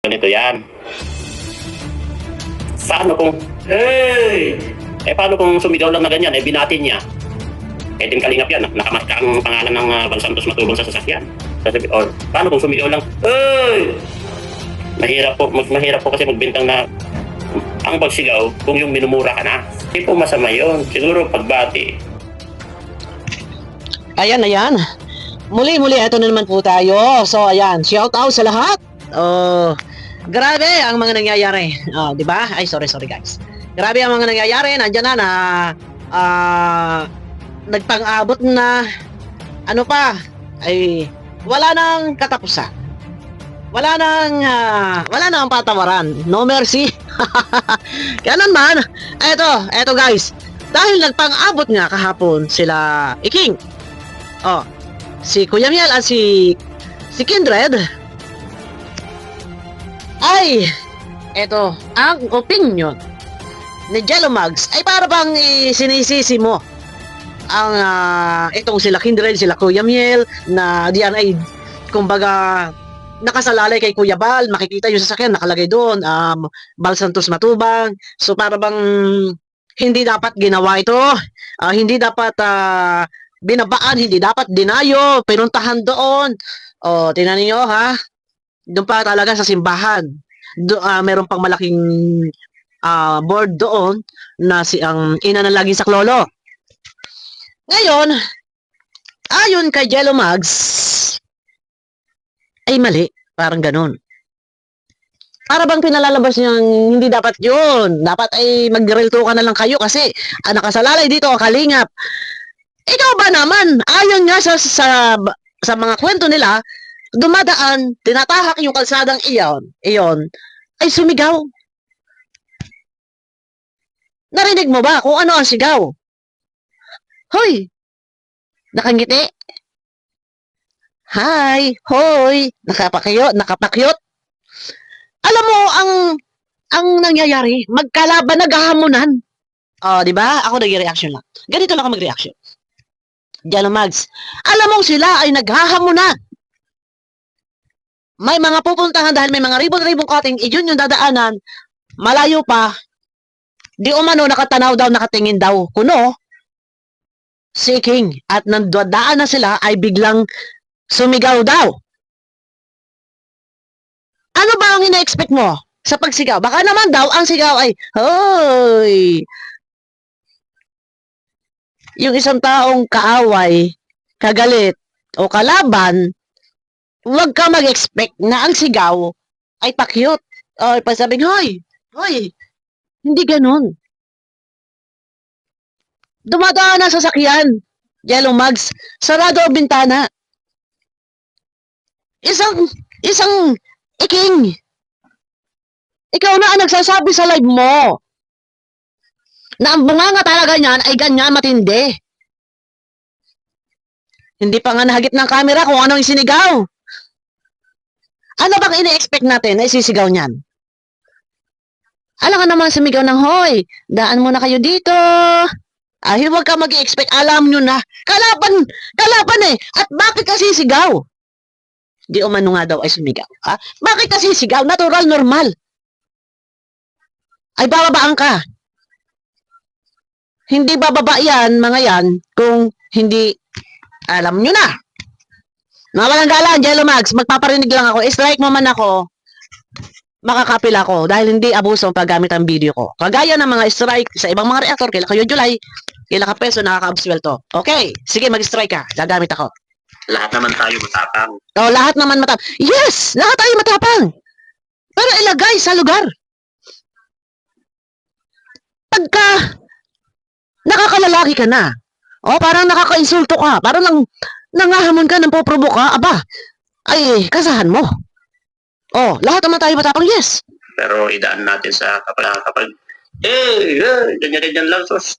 ganito yan. Paano kung, hey! Paano kung sumigaw lang na ganyan, binatin niya? Din Kalingap yan, nakamarka ang pangalan ng Bal Santos Matubang sa sasakyan. Or, paano kung sumigaw lang, hey! Mahirap po kasi magbintang na ang pagsigaw kung yung minumura ka na. Hindi po masama yun. Siguro pagbati. Ayan. Muli, ito na naman po tayo. So, ayan, shout out sa lahat. Oh, grabe ang mga nangyayari. Oh, di ba? Ay, sorry guys. Grabe ang mga nangyayari. Nandiyan na nagpang-abot na ano pa ay wala nang katapusan. Wala nang patawaran. No mercy. Ganun man. Eto guys. Dahil nagpang-abot nga kahapon sila Iking. Oh, si Kuya Miel at si Kindred. Ay, eto, ang opinion ni Jello Mags ay para bang sinisisi mo ang itong sila Kindred, sila Kuya Miel na diyan ay kumbaga nakasalalay kay Kuya Bal. Makikita yung sasakyan nakalagay doon Bal Santos Matubang. So para bang hindi dapat ginawa ito, hindi dapat binabaan, hindi dapat dinayo, pinuntahan doon. O tingnan niyo ha, doon pa talaga sa simbahan. Meron pang malaking board doon na ang ina ng laging saklolo. Ngayon, ayon kay Jello Mags, ay mali. Parang ganun. Para bang pinalalabas niyang hindi dapat yun. Dapat ay mag-relto ka na lang kayo kasi nakasalalay dito, Kalingap. Ikaw ba naman, ayon nga sa mga kwento nila, dumadaan, tinatahak yung kalsadang iyon, ay sumigaw. Narinig mo ba kung ano ang sigaw? Hoy! Nakangiti? Hi! Hoy! Nakapakyot? Alam mo, ang nangyayari, magkalaban, naghahamunan. Di ba? Ako nag-reaction lang. Ganito lang ako mag-reaction. Jello Mags, alam mo sila ay naghahamunan. May mga pupuntahan dahil may mga ribon-ribong kating iyon yung dadaanan, malayo pa, di umano nakatanaw daw, nakatingin daw, kuno, si King, at nandadaan na sila ay biglang sumigaw daw. Ano ba ang ina-expect mo sa pagsigaw? Baka naman daw ang sigaw ay, hoy! Yung isang taong kaaway, kagalit, o kalaban, huwag ka mag-expect na ang sigaw ay pakyut. O pasabing, hoy, hindi ganun. Dumadaan na sasakyan, Jello Mags, sarado ang bintana. Isang Iking, ikaw na ang nagsasabi sa live mo na ang bunganga talaga niyan ay ganyan matindi. Hindi pa nga nahagip ng camera kung anong isinigaw. Ano bang ini-expect natin na isisigaw niyan? Alam ka naman sumigaw ng, hoy, daan muna kayo dito. Huwag ka mag-i-expect, alam nyo na. Kalaban eh. At bakit kasi sigaw? Di umano nga daw ay sumigaw. Bakit kasi sigaw? Natural, normal. Ay bababaan ka. Hindi bababa yan, mga yan, kung hindi alam nyo na. Mawalang galang, Jello Mags, magpaparinig lang ako. Strike mo man ako, makakapil ako dahil hindi abuso ang paggamit ang video ko. Kagaya ng mga strike sa ibang mga reactor, kila kayo July, kila ka peso, nakaka-abswelto. Okay, sige, mag-strike ka. Gagamit ako. Lahat naman tayo matapang. Lahat naman matapang. Yes! Lahat tayo matapang. Pero ilagay sa lugar. Pagka nakakalalaki ka na, parang nakaka-insulto ka, parang nangahamon ka, nampoprobo ka, aba, ay, kasahan mo. Lahat naman tayo matapang, yes. Pero idaan natin sa kapag ganyan lang, sos.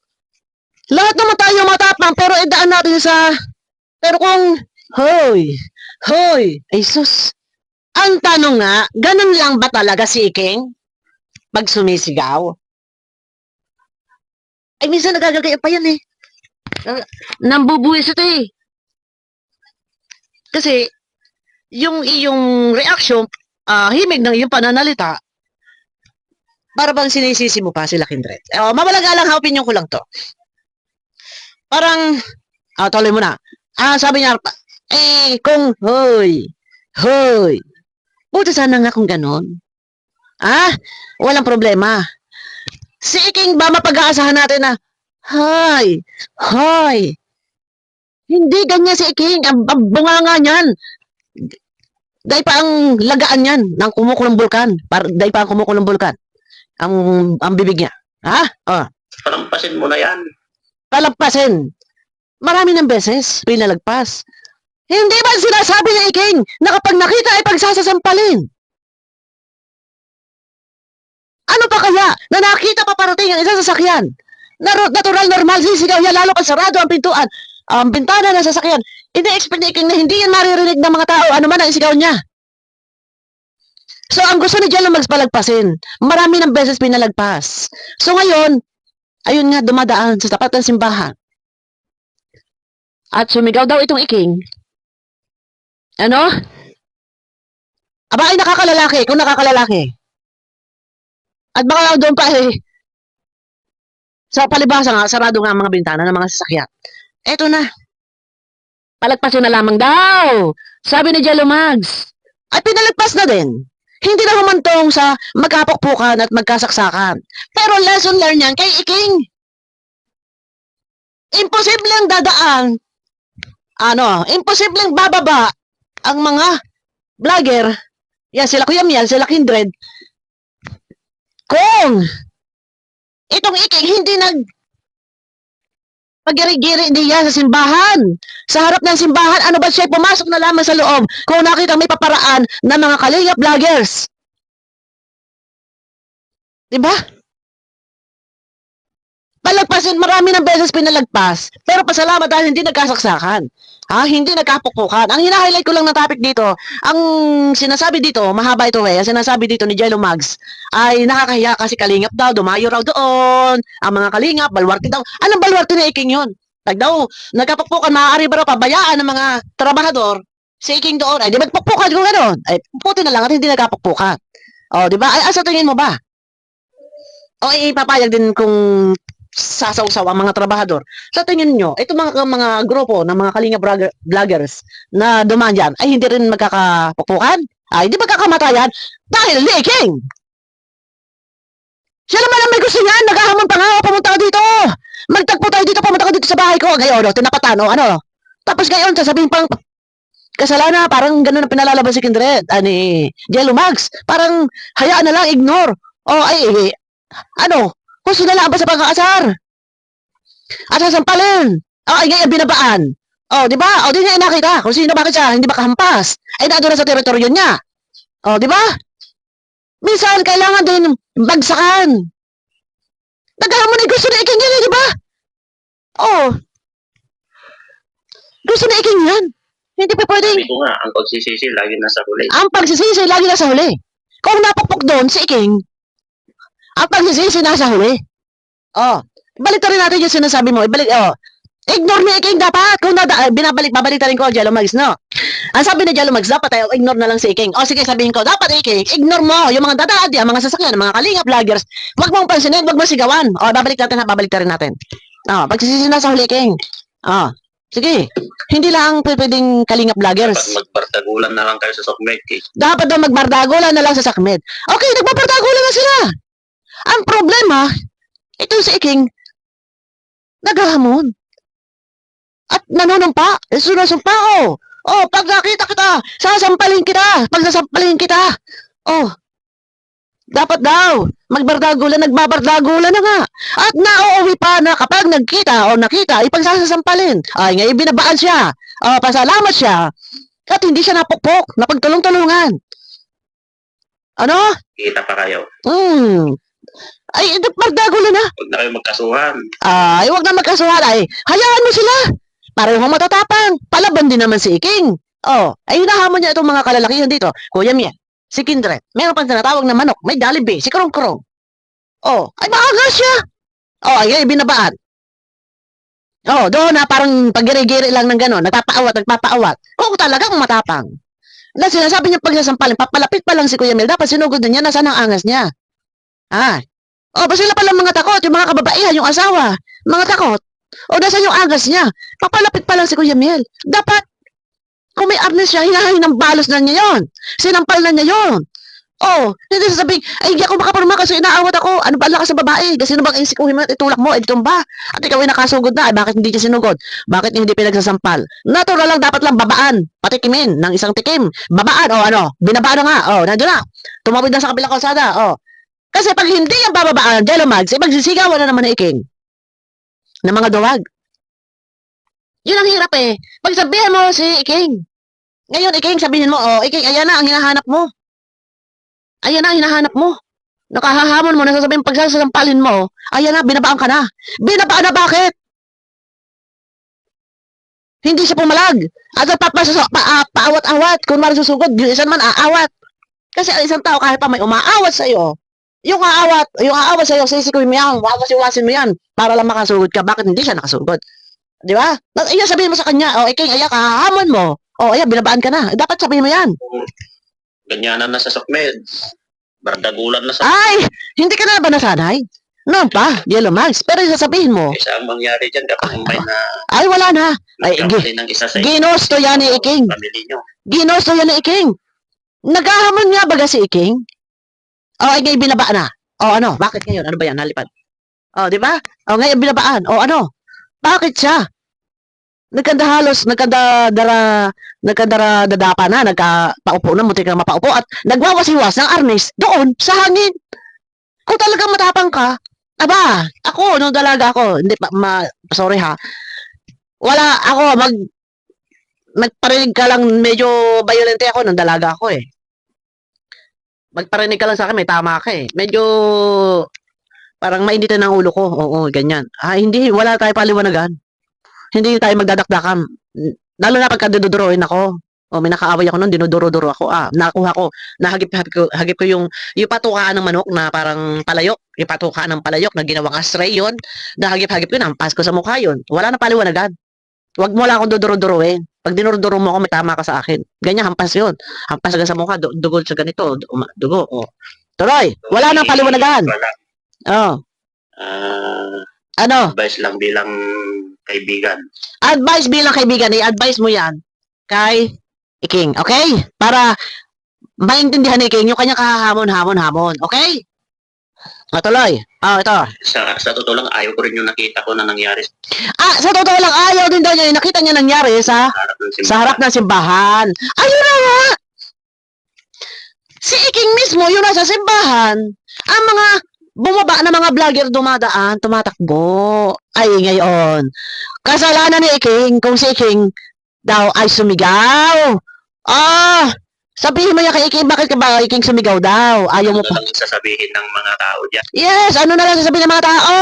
Lahat naman tayo matapang, pero idaan natin pero kung, hoy, ay sus. Ang tanong nga, ganun lang ba talaga si Iking? Pag sumisigaw? Ay, minsan nagagagaya pa yan eh. Nambubuwis ito eh. Kasi, yung iyong reaction, himig ng iyong pananalita, para bang sinisisi mo pa sila Kindred. Mawalaga lang ha, opinion ko lang to. Parang, tuloy mo na. Sabi niya, hoy, buti sana nga kung ganon. Walang problema. Si Iking ba mapag-aasahan natin na, hoy, hindi ganyan si Iking, ang bunganga niyan. Dahil pa ang lagaan niyan ng kumukulong bulkan. Dahil pa ang kumukulong bulkan. Ang bibig niya. Palampasin mo na yan. Palampasin. Marami ng beses pinalagpas. Hindi ba sinasabi ni Iking na kapag nakita ay pagsasasampalin? Ano pa kaya na nakita pa parating ang isang sasakyan? Natural, normal, sisigaw niya lalo pag sarado ang pintuan. Ang bintana ng sasakyan. Ine-expect ni Iking na hindi yan maririnig ng mga tao ano man ang isigaw niya. So, ang gusto ni Jello Mags palagpasin. Marami ng beses pinalagpas. So, ngayon, ayun nga, dumadaan sa tapat ng simbahan. At sumigaw daw itong Iking. Ano? Aba ay nakakalalaki, kung nakakalalaki. At baka doon pa sa palibasa nga, sarado nga ang mga bintana ng mga sasakyan. Eto na. Palagpasin na lamang daw. Sabi ni Jello Mags. At pinalagpas na din. Hindi na humantong sa magkapukpukan at magkasaksakan. Pero lesson learned yan kay Iking. Imposibleng dadaan. Imposibleng bababa ang mga vlogger. Yan, sila Kuya Miel, sila Kindred. Kung itong Iking hindi pagiri-giri niya sa simbahan. Sa harap ng simbahan, ano ba siya pumasok na lamang sa loob kung nakita may paparaan ng mga kalingap vloggers? Diba? Palagpasin, marami ng beses pinalagpas. Pero pasalamat dahil hindi nagkasaksakan. Hindi nagkapukpukan. Ang hina-highlight ko lang na topic dito, ang sinasabi dito, mahaba ito ang sinasabi dito ni Jello Mags, ay nakakahiya kasi kalingap daw, dumayo raw doon, ang mga kalingap, balwarte daw. Anong balwarte na Iking yun? Nagkapukpukan, maaari ba raw pabayaan ng mga trabahador, si Iking doon, ay di magpukpukan kung gano'n. Ay, puti na lang at hindi nagkapukpukan. Di ba? Ay, asa tingin mo ba? Ipapayag din kung sasawsaw ang mga trabahador. Sa tingin nyo, ito mga grupo ng mga kalinga vloggers na dumaan dyan, ay hindi rin magkakapukpukan? Ay, hindi magkakamatayan dahil leaking! Siya naman ang may gusto niyan, naghahamon pa nga, pumunta ka dito! Magtagpo tayo dito, pumunta ka dito sa bahay ko, ngayon, tinapatan, Tapos ngayon, sasabihin pang, kasalanan, parang ganun ang pinalalabas si Kindred, ni Jello Mags, parang hayaan na lang, ignore. Gusto na lang ba sa pagkakasar? At sasampalin. Ay ngayon binabaan. Di ba? Di niya nakita kung sino bakit siya hindi makahampas. Ay nandun na sa teritoryo niya. Di ba? Minsan kailangan din bagsakan. Naghahamon ay gusto na Iking yan, di ba? Gusto na Iking yan. Hindi pa pwedeng. Sabi ko nga, ang pagsisisi lagi nasa huli. Ang pagsisisi lagi nasa huli. Kung napukpok doon si Iking, ang pagsisisi nasa huli. Balik rin natin yung sinasabi mo. Ignore ni Iking dapat. Kung babalik rin ko Jello Mags, no? Ang sabi ni Jello Mags, dapat ignore na lang si Iking. Sige, sabihin ko, dapat Iking, ignore mo yung mga dadaan, mga sasakyan, mga kalingap vloggers. Huwag mong pansinin, huwag mong sigawan. Babalik rin natin. Pagsisisi nasa huli, Iking. Sige. Hindi lang pwedeng kalingap vloggers. Dapat magbardagulan na lang kayo sa Sokmed. Dapat daw magbardagulan na lang sa Sakmed. Okay, nagbabardagulan na sila. Ang problema, ito si Iking, naghahamon. At nanunumpa, sinusumpa. Pag nakita kita, sasampalin kita. Pag nasampalin kita. Dapat daw, nagbabardagulan na nga. At nauuwi pa na kapag nakita, ipagsasampalin. Ay, ngayon binabaan siya. Pasalamat siya. At hindi siya napukpok, napagtulong-tulungan. Ano? Kita pa kayo. Ay, nagbardagulan na. Huwag na kayo magkasuhan. Ay, huwag na magkasuhan. Ay, hayaan mo sila. Parehong matatapang. Palaban din naman si Iking. Ay hinahamon niya itong mga kalalakihan dito. Kuya Miel, si Kindred, meron pang tinatawag na manok, may Jollibee, si Kurong-Kurong. Ay maaga siya. Ay binabaan. Doon na parang pagiri-giri lang ng gano'n, nagpapaawat. Kung talagang matapang. Na sinasabi niya pagsasampalin, papalapit pa lang si Kuya Mel, dapat sinugod na niya, nasaan ang angas niya? Ah, o ba sila pala mga takot, yung mga kababaihan, yung asawa, mga takot. O nasaan yung angas niya? Papalapit pa lang si Kuya Mel. Dapat, kung may arnes siya, hinahain ng balos na niya yon. Sinampal na niya yon. Oh, hindi sasabihin, ay, hindi ako makaparma kasi inaawat ako. Ano ba lakas sa babae? Kasi ano bang isikuhin mo at itulak mo, tumba. At ikaw ay nakasugod na, ay, bakit hindi siya sinugod? Bakit hindi pinagsasampal? Natural lang, dapat lang babaan. Patikimin ng isang tikim. Babaan, o ano, binabaan na nga, o, nandiyan na. Tumawid na sa kabilang kalsada, o. Kasi pag hindi yan bababaan, Jello Mags, magsisigawan na naman na iking. Ng mga duwag. Yun ang hirap eh. Pag sabihin mo si Iking. Ngayon, Iking, sabihin mo, oh, Iking, ayan na ang hinahanap mo. Ayan na ang hinahanap mo. Nakahahamon mo, nasasabihin pagsasampalin mo, ayan na, binabaan ka na. Binabaan na bakit? Hindi siya pumalag. At paawat-awat. Kung masusugod, yung isa naman aawat. Kasi ang isang tao, kahit pa may umaawat sa'yo, yung aawat sa'yo, sisikuin mo yan, wawas-iwasin mo yan, para lang makasugod ka. Bakit hindi siya nakasugod? Di ba? Iya, sabihin mo sa kanya, oh, Iking, ayan, kahahamon mo. Oh, ayan, binabaan ka na. Dapat sabihin mo yan. Ganyanan na sa Sokmed. Bardagulan na sa... Ay, hindi ka na ba nasanay? Noon pa, Yellow Mags. Pero sasabihin mo, Isa ang mangyari dyan kapag may na... ay, wala na. Ay, nagkamali ng isa sa ginusto yan ni Iking. Pamilya nyo. Ginusto yan ni Iking. Naghahamon nga baga si Iking? Oh, ay, ngayon binaba na. Oh, ano? Bakit ngayon? Ano ba yan? Nalipad. Oh, di ba? Oh, ngayon binabaan. Oh, ano? Bakit siya? Nagkadadapa na, nagkapaupo na, muntik na mapaupo at nagwawasiwas ng arnis doon sa hangin. Kung talagang matapang ka, aba, ako, nung dalaga ako, hindi pa, sorry ha, wala ako, magparinig ka lang, medyo violente ako nung dalaga ako eh. Magparinig ka lang sa akin, may tama ka eh. Medyo, parang mainitin ang ulo ko, oo, ganyan. Ah, hindi, wala tayo paliwanagan. Hindi tayo magdadakdakan. Lalo na pagka dinuduroin ako. O may nakaaway ako noon, dinuduro-duro ako. Ah, nakuha ko, hagip ko yung patukaan ng manok na parang palayok. Yung patukaan ng palayok na ginawang astray yun. Nahagip-hagip ko, nampas ko sa mukha yun. Wala na paliwanagan. Huwag mo lang akong duduro-duruin. Pag dinuro-duro mo ako, may tama ka sa akin. Ganyan, hampas yun. Hampas ka sa mukha, dugol sa ganito, dugo. Oh. Tuloy, wala nang paliwanagan. Wala. Oh. Ano? Advice lang bilang kaibigan. Advice bilang kaibigan, i-advise mo yan kay Iking, okay? Para maintindihan ni Iking yung kanyang kahamon-hamon, okay? O, tuloy. Oh, ito. Sa totoo lang, ayaw ko rin yung nakita ko na nangyari Ah, sa totoo lang, ayaw din daw niya. Nakita niya nangyari sa harap ng simbahan. Ayun na nga! Si Iking mismo, yun nasa simbahan. Ang mga bumaba na mga vlogger dumadaan, tumatakbo. Ay, ngayon. Kasalanan ni Iking kung si Iking daw ay sumigaw. Ah, sabihin mo yan kay Iking, bakit ka ba Iking sumigaw daw? Ayaw mo Ano pa. lang sasabihin ng mga tao dyan? Yes, ano na lang sasabihin ng mga tao?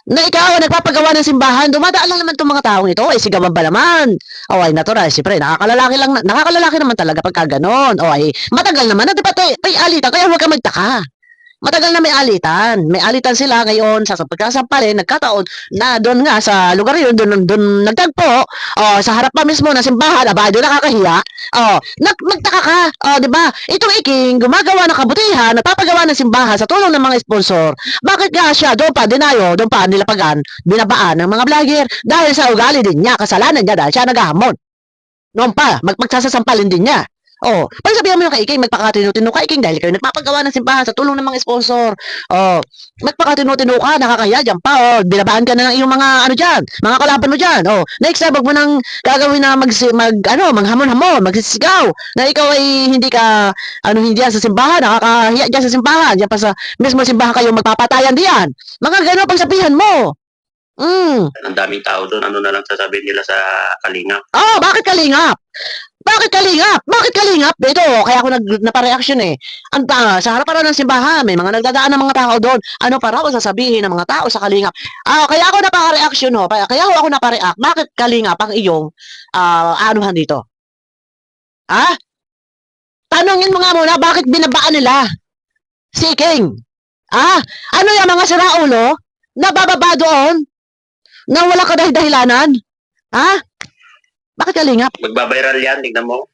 Na ikaw ang nagpapagawa ng simbahan, dumadaan lang naman itong mga taong ito, ay sigawan ba naman? O ay natural, siyempre, nakakalalaki naman talaga pagka ganon. O ay matagal naman, di ba tay alitan, kaya huwag ka magtaka. Matagal na may alitan. May alitan sila ngayon sa pagkasampalin, nagkataon na doon nga sa lugar yun, doon nagtagpo, sa harap pa mismo ng simbahan, aba, doon nakakahiya. Magtaka ka, di ba? Itong Iking, gumagawa ng kabutihan, nagpapagawa ng simbahan sa tulong ng mga sponsor. Bakit nga siya, doon pa nilapagan, binabaan ng mga vlogger, dahil sa ugali din niya, kasalanan niya, dahil siya naghahamon. Noon pa, magpagsasampalin din niya. Pag sabihan mo yung kay Iking, magpakatino-tino ka, Iking, dahil kayo nagpapagawa ng simbahan sa tulong ng mga sponsor. Magpakatino-tino ka, nakakahiya dyan pa, binabaan ka na ng iyong mga, dyan, mga kalaban mo dyan. Next time, wag mo nang gagawin na manghamon-hamon, magsisigaw, na ikaw ay hindi ka, hindi yan sa simbahan, nakakahiya dyan sa simbahan, dyan pa sa mismo simbahan kayo magpapatayan diyan. Mga gano'n pag sabihan mo. Ang daming tao doon, ano na lang sasabihin nila sa Kalingap? Bakit Kalingap? Bakit Kalingap? Bakit Kalingap? Ito, kaya ako napareaction eh. Sa harapan ng simbahan, may mga nagdadaan ng mga tao doon. Ano para ako sasabihin ng mga tao sa Kalingap? Kaya ako napareaction ho. Kaya ako napareact. Bakit Kalingap ang iyong anuhan dito? Tanungin mo nga muna, bakit binabaan nila si King? Ano yung mga siraulo na bababa doon na wala ka dahilanan? Bakit Kalingap? Magbabiral yan, tignan mo.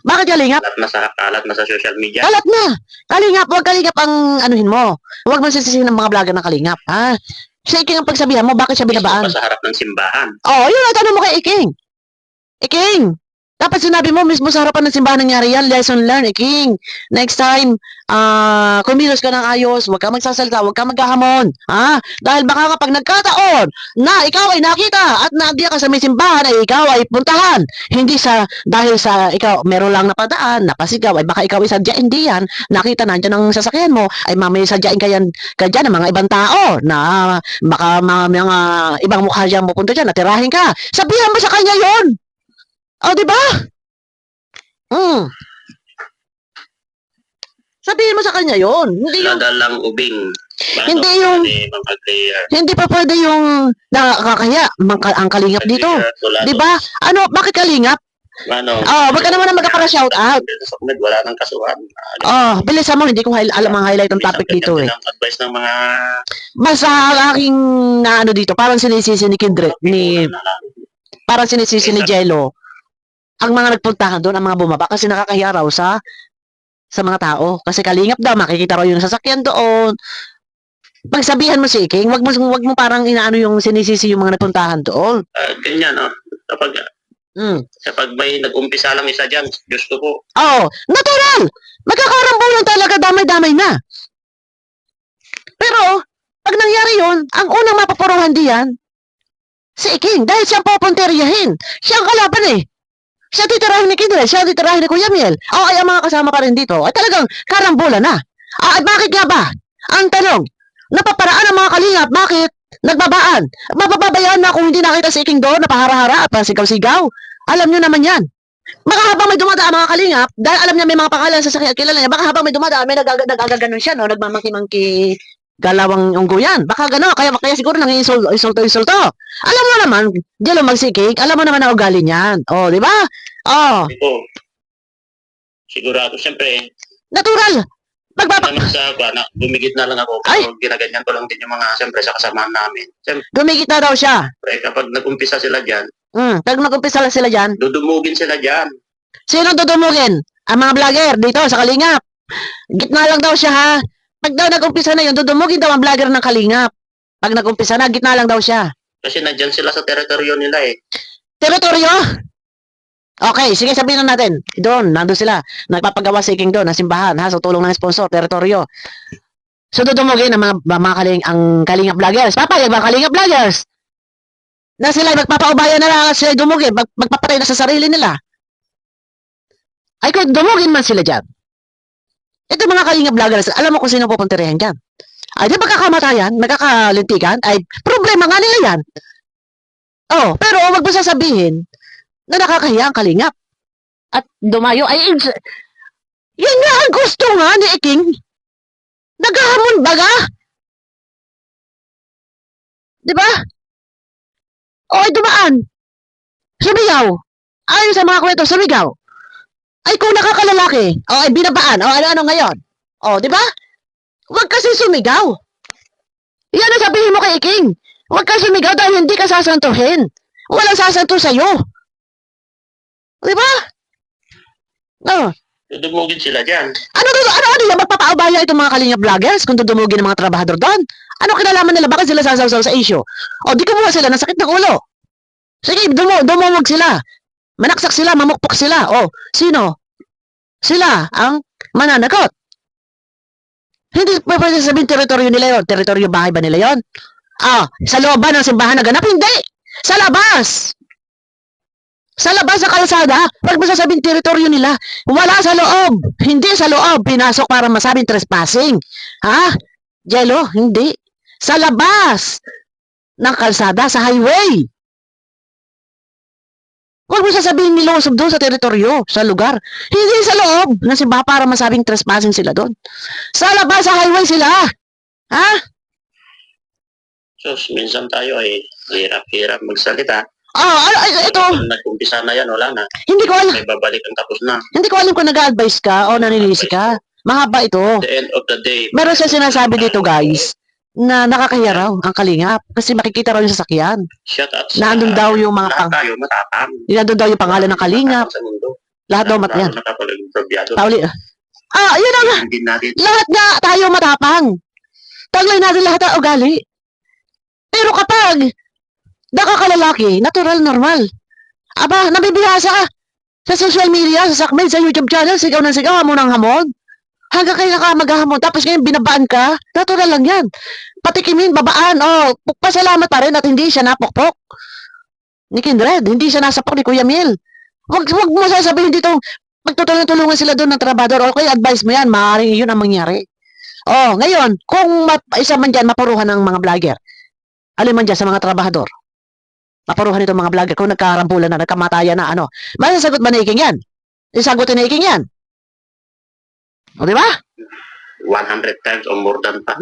Bakit kalingap? Kalat na sa social media. Kalat na. Kalingap, huwag kalingap ang anuhin mo. Huwag mo sisisihin ng mga vlogger ng kalingap, ha? Sa Iking ang pagsabihan mo, bakit siya Mismo binabaan? pa sa harap ng simbahan. Oo, yun ang tanong mo kay Iking. Iking, dapat sinabi mo mismo sa harapan ng simbahan nangyari yan, lesson learned, Iking. Next time, kumilos ka ng ayos, huwag ka magsasalita, huwag ka maghahamon. Ha? Dahil baka kapag nagkataon na ikaw ay nakita at naagya ka sa may simbahan ay ikaw ay puntahan. Hindi dahil sa ikaw meron lang napadaan, napasigaw, ay baka ikaw ay sadya, hindi yan. Nakita nandiyan ang sasakyan mo, ay mamaya sadyain ka dyan ng mga ibang tao na baka mga ibang mukha dyan pupunta dyan, natirahin ka. Sabihan mo sa kanya yon. O, di ba? Sabihin mo sa kanya yon. Hindi yung, Nadalang ubing. Hindi yung- Mga player. hindi pa pwede yung nakakaya ang kalingap dito. Di ba? Ano, bakit kalingap? Ano? Wag ka naman na magka-shout out. Wala nang kasuhan. Bilisan mo, hindi ko alam ang highlight ng topic dito eh. Ang advice ng mga Basta ang aking na ano dito, parang sinisisi ni Kindred, parang sinisisi ni Jello, ang mga nagpuntahan doon, ang mga bumaba, kasi nakakahiya raw sa mga tao. Kasi kalingap daw, makikita raw yung sasakyan doon. Pagsabihan mo si Iking, wag mo parang inaano yung sinisisi yung mga nagpuntahan doon. ganyan, no? Kapag may nag-umpisa lang isa dyan, Diyos ko po. Natural! Magkakarambulan talaga, damay-damay na. Pero, pag nangyari yun, ang unang mapapuruhan diyan, si Iking, dahil siya pupunteriyahin. Siya ang kalaban eh. Siya titirahin ni Kindred, siya titirahin ni Kuya Miel. Ay ang mga kasama pa rin dito, ay talagang karambulan na. Bakit nga ba? Ang tanong, napaparaan ang mga kalingap, bakit nagbabaan? Mapapabayaan na kung hindi nakita si Iking doon, napahara-hara at pasigaw-sigaw. Alam nyo naman yan. Baka habang may dumadaan mga kalingap, dahil alam niya may mga pangalan sa sakit at kilala niya, baka habang may dumadaan, may nagagaganon siya, no? Nagmamangki-mangki galawang unggoyan. Baka gano'n, kaya siguro nang-insulto. Alam mo naman, Jello magsikik, alam mo naman na ugali niyan. Di ba? Ito, sigurado, siyempre, Natural. naman sa bumigit na lang ako, Ay! pero ginaganyan ko lang din yung mga, siyempre, sa kasamahan namin. Siyempre, Dumigit na daw siya. kapag nag-umpisa sila dyan, Pag nag-umpisa lang sila dyan, dudumugin sila dyan. sino dudumugin? Ang mga vlogger dito sa Kalingap. Gitna lang daw siya ha. Pag daw nag-umpisa na yun, dudumugin daw ang vlogger ng Kalingap. Pag nag-umpisa na, gitna lang daw siya. Kasi nandyan sila sa teritoryo nila eh. Teritoryo? Okay, sige sabihin na natin. Doon, nandun sila. Nagpapagawa si King doon, ng simbahan, ha? So, tulong ng sponsor, teritoryo. So, dudumugin ang ang Kalingap vloggers. Papayag ba Kalingap vloggers? Na sila magpapaubayan na lang sila dumugin, magpapatay na sa sarili nila. Ay, kung dumugin man sila dyan. Ito mga Kalingap vloggers, alam mo kung sino pupunterihan dyan. Ay, di magkakamatayan, magkakalintigan, ay problema nga nila yan. Pero wag mo sasabihin na nakakahiya ang Kalingap. At dumayo, ay, yun nga ang gusto nga ni Iking. Naghahamon baga. Di ba? Ay, dumaan. Sumigaw. Ayon sa mga kwento, sumigaw. Ay, kung nakakalalaki, ay binabaan, ano ngayon? Di ba? Huwag kasi sumigaw. Yan ang sabihin mo kay Iking. Huwag ka sumigaw dahil hindi ka sasantuhin. Walang sasanto sa'yo. Di ba? Dudumugin sila dyan. Ano yan? Magpapaabaya itong mga Kalingap vloggers kung dudumugin ng mga trabahador doon? Ano kinalaman nila? Bakit sila sasaw sa issue? Di kumuha sila ng sakit ng ulo. Sige, dumumog sila. Manaksak sila, mamukpok sila. Sino? Sila ang mananakot. Hindi pwede sabihin teritoryo nila yon. Teritoryo bahay ba nila yon? Sa loob ba ng simbahan naganap? Hindi! Sa labas! Sa labas sa kalsada, pag masasabing teritoryo nila, wala sa loob. Hindi sa loob. Pinasok para masabing trespassing. Ha? Jello? Hindi. Sa labas ng kalsada, sa highway. Huwag mo sasabihin nilusob doon sa teritoryo, sa lugar. Hindi sa loob ng simbahan para masabing trespassing sila doon. Sa labas, sa highway sila. Ha? So, minsan tayo ay hirap-hirap magsalita. Ito. Pag nag-umpisa na yan, wala na. Hindi ko alam. May babalik ang tapos na. Hindi ko alam kung nag-advise ka o naninisi ka. Mahaba ito. At the end of the day. Meron siya sinasabi dito, guys, na nakakahiya raw ang Kalingap kasi makikita raw yung sasakyan. Shut up. Nandun daw yung mga lahat tayo matapang. nandun daw yung pangalan ng Kalingap. Sa mundo. Lahat daw yan. Nakapag-improbyado. Pauli. Yun ang Hindi natin. lahat na tayo matapang. Taglay natin lahat ang ugali. Pero kapag nakakalalaki, natural, normal. Aba, nabibihasa ka sa social media, sa sakmed, sa YouTube channel, sigaw ng sigaw, hamon ng hamon. Hanggang kayo maghahamon. Tapos ngayon, binabaan ka. Natural lang yan. Patikimin, babaan. Pasalamat pa rin at hindi siya napokpok. Ni Kindred, hindi siya nasapok ni Kuya Miel. Wag mo sasabihin dito, magtutulungan sila doon ng trabador. Okay, advice mo yan. Maaaring yun ang mangyari. Ngayon, kung isa man dyan, mapuruhan ng mga vlogger. Alin man dyan sa mga trabahador. Mapuruhan itong mga vlogger. Kung nagkarampulan na, nagkamatayan na, masasagot ba na Iking yan? Isagutin na Iking yan? O, di ba? 100 times or more than pa.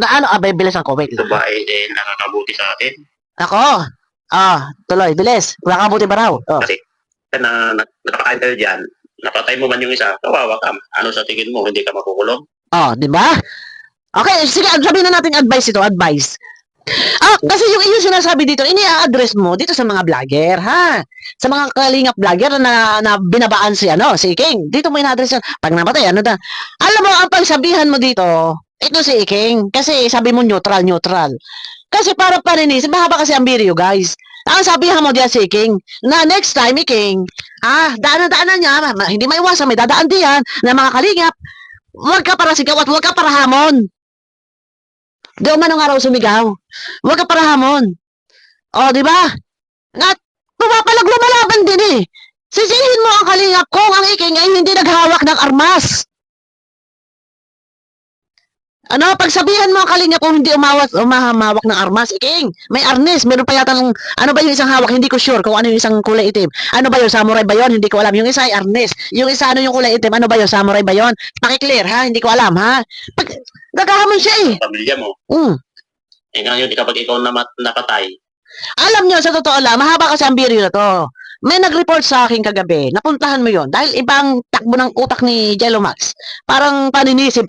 Bilis ang comment. Ito ba ay nakakabuti sa atin? Ako? Tuloy, bilis. Nakakabuti ba raw? Kasi nakakain tayo dyan, napatay mo man yung isa, kawawa ka. Ano sa tingin mo, hindi ka makukulong? Di ba? Okay, sige, sabihin na natin advice ito, advice. Kasi yung sinasabi dito, ini-address mo dito sa mga vlogger, ha? Sa mga kalingap vlogger na binabaan si King. Dito mo in-address yan. Pag namatay, Alam mo, ang pagsabihan mo dito, ito si King. Kasi sabi mo neutral. Kasi para paninis, mahaba kasi ang video, guys. Ang sabihan mo diyan si King, na next time, King, daanan niya, hindi maiwasan, may dadaan diyan, na mga kalingap, huwag ka para sigaw at huwag ka para hamon. Di man araw sumigaw. Huwag ka para hamon. Di ba? At pumapalag lumalaban din eh. Sisihin mo ang kalingap kung ang Iking ay hindi naghawak ng armas. Pagsabihan mo ang kalingap kung hindi umahawak ng armas, Iking, may arnes, meron pa yata ano ba yung isang hawak, hindi ko sure kung ano yung isang kulay itim. Ano ba yun, samurai ba yun? Hindi ko alam. Yung isa ay arnes. Yung isa yung kulay itim, ano ba yun, samurai ba yun? Pakiclear ha, hindi ko alam ha. Naghahamon siya eh. Pamilya mo. Ngayon, kapag ikaw napatay. Alam nyo, sa totoo lang, mahaba kasi ang video na to. May nag-report sa akin kagabi, napuntahan mo yon dahil ibang takbo ng utak ni Jello Max. Parang paninisi.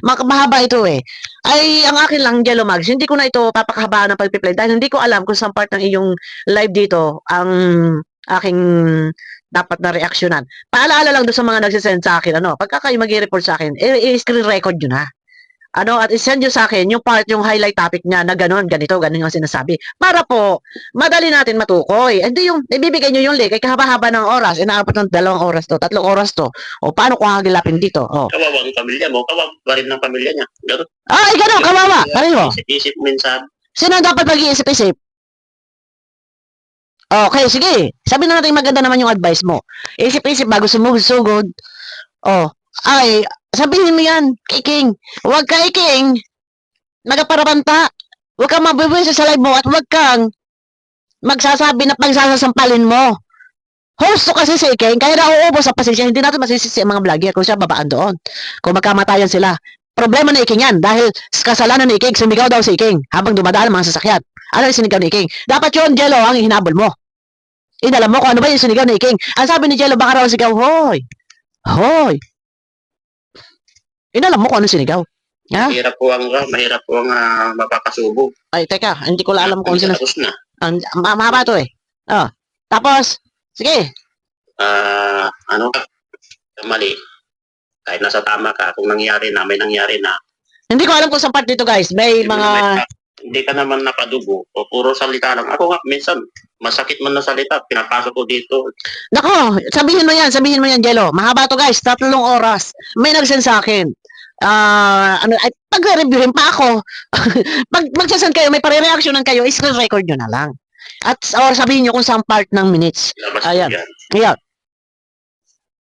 Mahaba ito eh. Ay, ang akin lang, Jello Max, hindi ko na ito papakahabaan ng pagpiplay dahil hindi ko alam kung saan part ng iyong live dito ang aking dapat na reaksyonan. Paalaala lang doon sa mga nagsisend sa akin, pagka kayo mag-report sa akin, i-screen record nyo na. At isend nyo sa akin yung part, yung highlight topic niya na ganito yung sinasabi. Para po, madali natin matukoy. Hindi yung, ibibigay nyo yung link, ay kahaba-haba ng oras, inaabot ng 2 oras to, 3 oras to. Paano ko hagilapin dito? Kawawa ang pamilya mo, kawawa pa rin ng pamilya niya. Ganun. Ganun, kawawa. Pareho. Isip-isip minsan. Sino dapat mag-iisip-isip? Okay, sige. Sabi na natin maganda naman yung advice mo. Isip-isip bago sumugod. Sabihin mo yan, kay King. Huwag ka, King. Nagaparabanta. Huwag kang mabibwisa sa live mo at huwag kang magsasabi na pagsasasampalin mo. Host to kasi si King, kaya nauubos sa pasensya. Hindi natin masisisi ang mga vlogger kung siya babaan doon. Kung magkamatayan sila. Problema na King yan dahil kasalanan ni King, sumigaw daw si King habang dumadaan ang mga sasakyan. Ano yung sinigaw ni King? Dapat yun, Jello, ang hinabol mo. Inalam mo kung ano ba yung sinigaw ni King. Ang sabi ni Jello, baka raw sigaw, hoy. Inalam mo kung ano sinigaw. Mahirap po ang mapapasubo. Ay, teka, hindi ko alam kung sino. Tapos na. Mahaba to eh. Tapos, sige. Mali. Kahit nasa tama ka, kung may nangyari na. Hindi ko alam kung sa part dito guys, may mga... Hindi ka naman napadugo o puro salita lang. Ako nga, minsan, masakit man na salita, pinapasok ko dito. Nako, sabihin mo yan, Jello. Mahaba to guys, 3 oras. May nag-send sa akin. Pag-reviewin pa ako. Pag magsasend kayo, may pare-reactionan kayo, screen record nyo na lang. Or sabihin nyo kung saan part ng minutes. Ayan.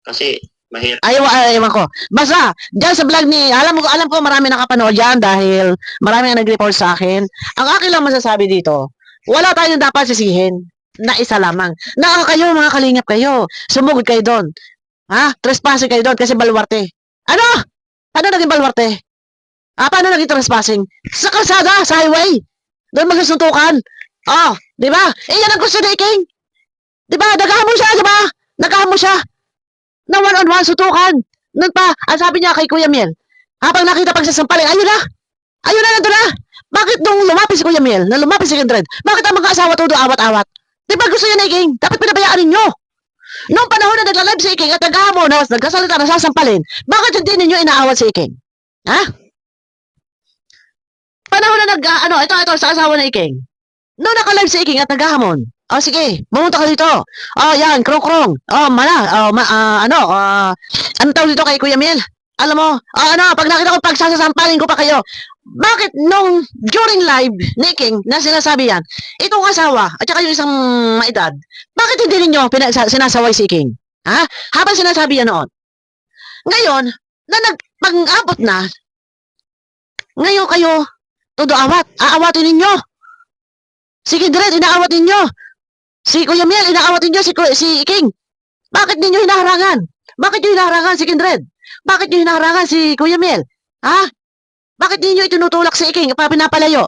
Kasi, mahirap. Ewan ko. Basta, dyan sa vlog ni, alam ko marami nakapanood dyan dahil marami ang nag-report sa akin. Ang akin lang masasabi dito, wala tayong dapat sisihin na isa lamang. Kayo, mga kalingap kayo. Sumugod kayo doon. Trespassing kayo doon kasi balwarte. Ano naging balwarte? Paano naging trespassing? Sa kalsada, sa highway. Doon magsusuntukan. Di ba? Yan ang gusto ni King. Di ba? Naghamon siya. Na one-on-one, sutukan. Nun pa, ang sabi niya kay Kuya Miel, habang nakita pagsasampalin, ayun na, nandun na. Bakit nung lumapis si Kuya Miel, lumapis si Kindred, bakit ang mga asawa todo awat-awat? Di ba gusto niya na King? Dapat pinabayaan ninyo. Noong panahon na nagla-live si Iking at naghahamon na nagkasalita na sasampalin, bakit hindi ninyo inaawat si Iking? Ha? Panahon na ito, sa asawa na Iking. Noong naka-live si Iking at naghahamon, sige, pumunta ka dito. Yan, krong-krong. Ano tawag dito kay Kuya Miel? Alam mo, pag nakita ko, pagsasasampalin ko pa kayo. Bakit nung during live ni King na sinasabi yan, itong asawa at saka yung isang maedad, bakit hindi ninyo sinasaway si King? Ha? Habang sinasabi yan noon. Ngayon, na nagpang-abot na, ngayon kayo, todo aawatin ninyo. Si Kindred, inaawat ninyo. Si Kuya Miel, inaawat ninyo si King. Bakit ninyo hinaharangan? Bakit nyo hinaharangan si Kindred? Bakit nyo hinaharangan si Kuya Miel? Ha? Bakit ninyo itinutulak si Iking para pinapalayo?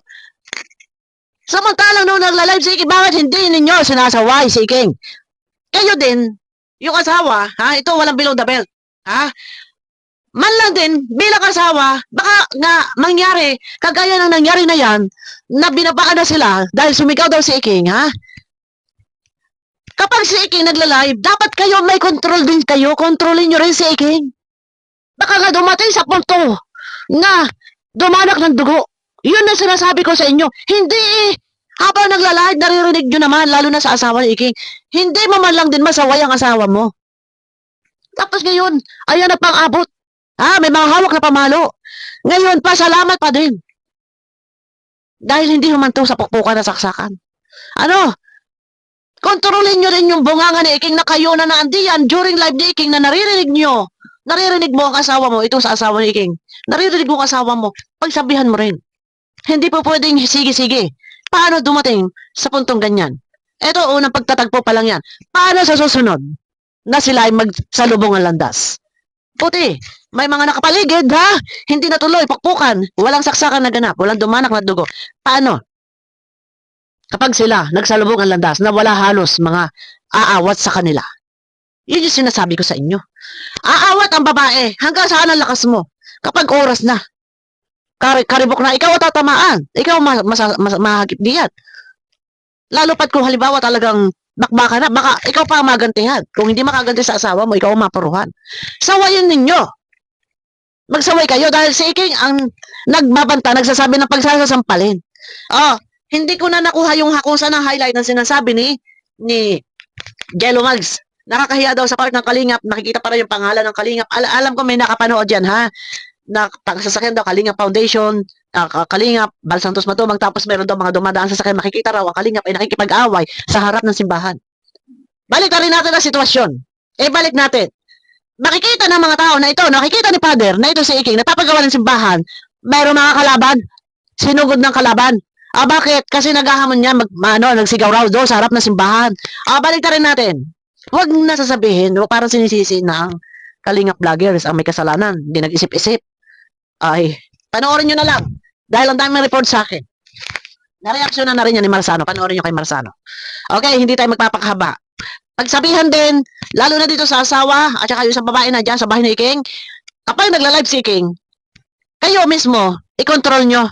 Samantalang nung nagla-live si Iking, bakit hindi ninyo sinasaway si Iking? Kayo din, yung asawa, ito walang below the belt. Man lang din, bilang asawa, baka nga mangyari, kagaya ng nangyari na yan, na binabaan na sila dahil sumigaw daw si Iking, Kapag si Iking nagla-live, dapat kayo may control din kayo, kontrolin nyo rin si Iking. Baka nga dumating sa punto na dumanak ng dugo. Yun na sinasabi ko sa inyo. Hindi habang nagla-live, naririnig nyo naman, lalo na sa asawa ni Iking. Hindi mo man lang din masaway ang asawa mo. Tapos ngayon, ayan na pang-abot. May mga hawak na pamalo. Ngayon pa, salamat pa din. Dahil hindi humanto sa pukpukan na saksakan. Kontrolin nyo rin yung bunganga ni Iking na kayo na naandiyan during live ni Iking na naririnig nyo. Naririnig mo ang asawa mo, ito sa asawa ni Iking. Naririnig mo ang asawa mo, pagsabihan mo rin. Hindi po pwedeng sige-sige. Paano dumating sa puntong ganyan? Ito, unang pagtatagpo pa lang yan. Paano sa susunod na sila ay magsalubong ang landas? Puti, may mga nakapaligid, Hindi natuloy, pakpukan. Walang saksakan na ganap, walang dumanak na dugo. Paano? Kapag sila nagsalubong ang landas na wala halos mga aawat sa kanila. Yun yung sinasabi ko sa inyo. Aawat ang babae hanggang saan ang lakas mo. Kapag oras na, karibok na, ikaw at tatamaan. Ikaw mahagip diyan. Lalo pat kung halimbawa talagang bakbaka na, baka ikaw pa magantihan. Kung hindi makaganti sa asawa mo, ikaw ang maparuhan. Sawayin ninyo. Magsaway kayo dahil si Iking ang nagbabanta, nagsasabi ng pagsasampalin. Hindi ko na nakuha yung hakusan ng highlight ng sinasabi ni Jello Mags. Nakakahiya daw sa part ng Kalingap. Nakikita pa rin yung pangalan ng Kalingap. Alam ko may nakapanood yan, na pagsasakyan daw Kalingap Foundation, Kalingap, Bal Santos Matubang, tapos meron daw mga dumadaan sa sakyan. Makikita raw ang Kalingap ay nakikipag-away sa harap ng simbahan. Balik na rin natin ang sitwasyon. Balik natin. Makikita ng mga tao na ito, nakikita ni Father na ito si Iking, napapagawa ng simbahan, mayroong mga kalaban, sinugod ng kalaban. Bakit? Kasi naghahamon niya, nagsigaw raw doon sa harap ng simbahan. Balik na rin natin. Huwag na sasabihin, parang sinisisi na ang Kalingap vloggers ang may kasalanan, hindi nag-isip-isip. Panoorin nyo na lang. Dahil ang daming report sa akin. Nareaksyonan na rin yan ni Marsano. Panoorin nyo kay Marsano. Okay, hindi tayo magpapakahaba. Pagsabihan din, lalo na dito sa asawa, at saka yung sa babae na dyan, sa bahay ni Iking, kapag nagla-live si Iking, kayo mismo, i-control nyo.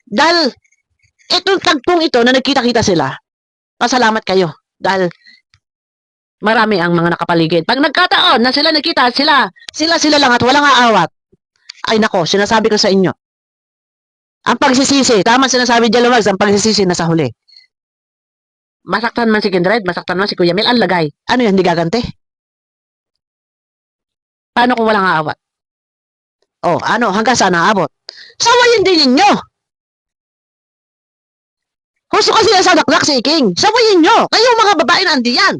Dahil, itong tagpong ito na nagkita-kita sila, pasalamat kayo. Dahil, marami ang mga nakapaligid. Pag nagkataon na sila nagkita, sila lang at walang aawat. Ay nako, sinasabi ko sa inyo. Ang pagsisisi, tama sinasabi Jello Mags, ang pagsisisi na sa huli. Masaktan man si Kindred, masaktan man si Kuya Mel, ang lagay. Ano yan, hindi gaganti? Paano kung walang aawat? Hanggang saan aabot? Sawayin din ninyo! Gusto kasi sa dakdak si Iking. Sawayin nyo! Kayo mga babae na andiyan.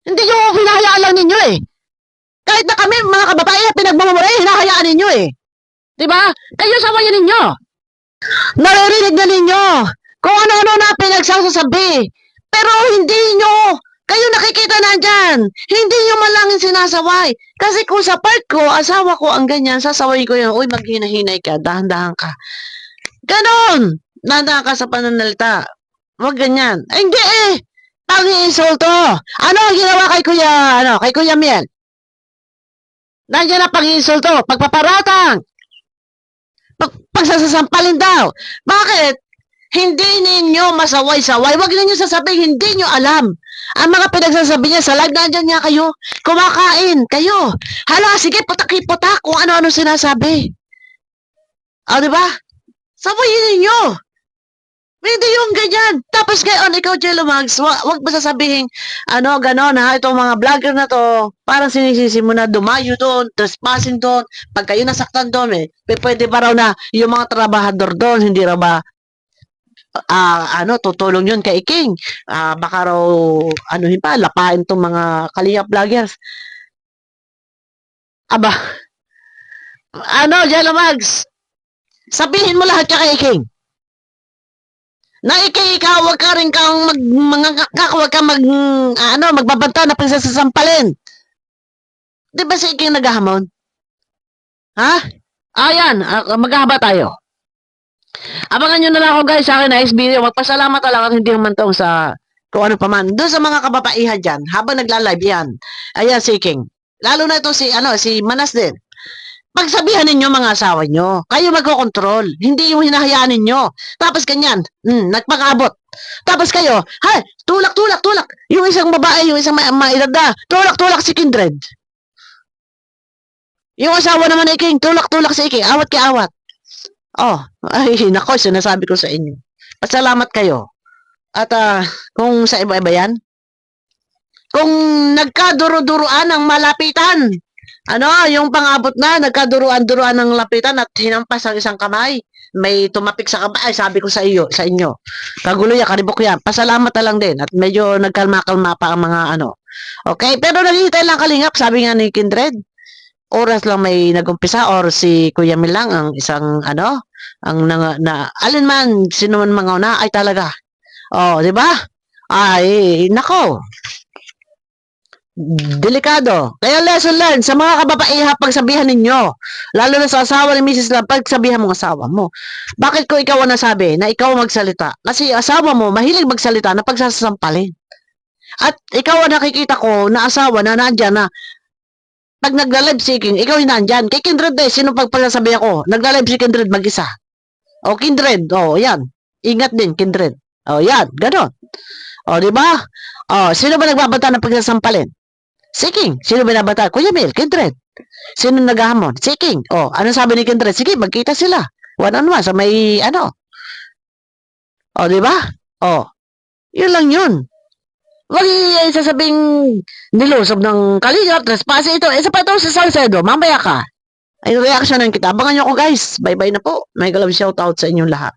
Hindi nyo hinahayaan lang ninyo Kahit na kami, mga kababae, pinagmamamuri, hinahayaan ninyo Diba? Kayo sawayin ninyo. Naririnig na ninyo kung ano-ano na pinagsasasabi. Pero hindi nyo, kayo nakikita na dyan. Hindi nyo man lang sinasaway. Kasi kung sa part ko, asawa ko ang ganyan, sasaway ko yun, uy, maghinahinay ka, dahan-dahan ka. Ganon! Dahan-dahan ka sa pananalita. Huwag ganyan. Hindi pang-iinsulto. Ano ang ginawa kay Kuya Miel? Nandiyan na pag-iinsulto, pagpaparatang. Pagsasasampalin daw. Bakit? Hindi ninyo masaway-saway. Huwag ninyo sasabihin, hindi nyo alam. Ang mga pinagsasabi niya sa live, nandyan nga kayo. Kumakain kayo. Hala, sige, putak-putak kung ano-ano sinasabi. O, di ba? Sabayin ninyo. Hindi yung ganyan. Tapos ngayon, ikaw, Jello Mags, wag ba sasabihin, ano, gano'n, ha? Itong mga vlogger na to, parang sinisisi mo na dumayo doon, trespassing doon, pag kayo nasaktan doon, pwede ba raw na yung mga trabahador doon, hindi raw ba, tutulong yun kay King. Baka raw, lapain tong mga kalingap vloggers. Aba, Jello Mags, sabihin mo lahat ka kay King. Na ikaw, wag ka rin kang wag ka magbabanta na pinagsasampalin. Di ba si King naghahamon? Ha? Ayan, maghahaba tayo. Abangan nyo na lang ako guys sa akin na video. Magpasalamat talaga at hindi humantong sa kung ano pa man. Doon sa mga kababaihan dyan, habang nagla-live yan, ayan si King. Lalo na ito si Manas din. Pagsabihan ninyo mga asawa nyo, kayo magkocontrol, hindi yung hinahayaan ninyo. Tapos ganyan, nagpang-abot. Tapos kayo, tulak. Yung isang babae, yung isang maedad na, tulak si Kindred. Yung asawa naman ni King, tulak si King, awat kay awat. Oh, ay, nako, sinasabi ko sa inyo. Pasalamat kayo. At kung sa iba-iba yan, kung nagkaduro-duruan ang malapitan, yung pang-abot na, nagkaduruan-duruan ng lapitan at hinampas ang isang kamay. May tumapik sa kamay, sabi ko sa inyo. Kagulo yan, karibok yan. Pasalamat na lang din. At medyo nagkalma-kalma pa ang mga Okay, pero naghihintay lang kalingap, sabi nga ni Kindred. Oras lang may nagumpisa or si Kuya Milang ang isang alin man, sino man mga una, ay talaga. Oh, di ba? Ay, nako. Delikado. Kaya lesson learned sa mga kababaiha pagsabihan ninyo. Lalo na sa asawa ni Mrs. Lam, pagsabihan mo ang asawa mo. Bakit ko ikaw ang nasabi na ikaw magsalita? Kasi asawa mo mahilig magsalita na pagsasampalin. At ikaw ang nakikita ko na asawa na nandyan na pag nagla-live seeking, ikaw yung nandyan. Kay Kindred sino pagsasabi ako? Nagla-live si Kindred mag-isa. O Kindred, yan. Ingat din, Kindred. O yan, ganon. O, di ba? O, sino ba nagbabanta ng pagsasampalin? Si King. Sino binabata? Kuya Mil, Kindred. Sino naghahamon? Si King. Oh, ano sabi ni Kindred? Sige, magkita sila. One-on-one sa may Oh, di ba? Oh, yun lang yun. Wag sasabing nilusob ng kalingap, trespass ito. Isa pa ito sa Salcedo. Mamaya ka. Ay, reaction ng kita. Abangan nyo ako guys. Bye-bye na po. May galab shoutout sa inyong lahat.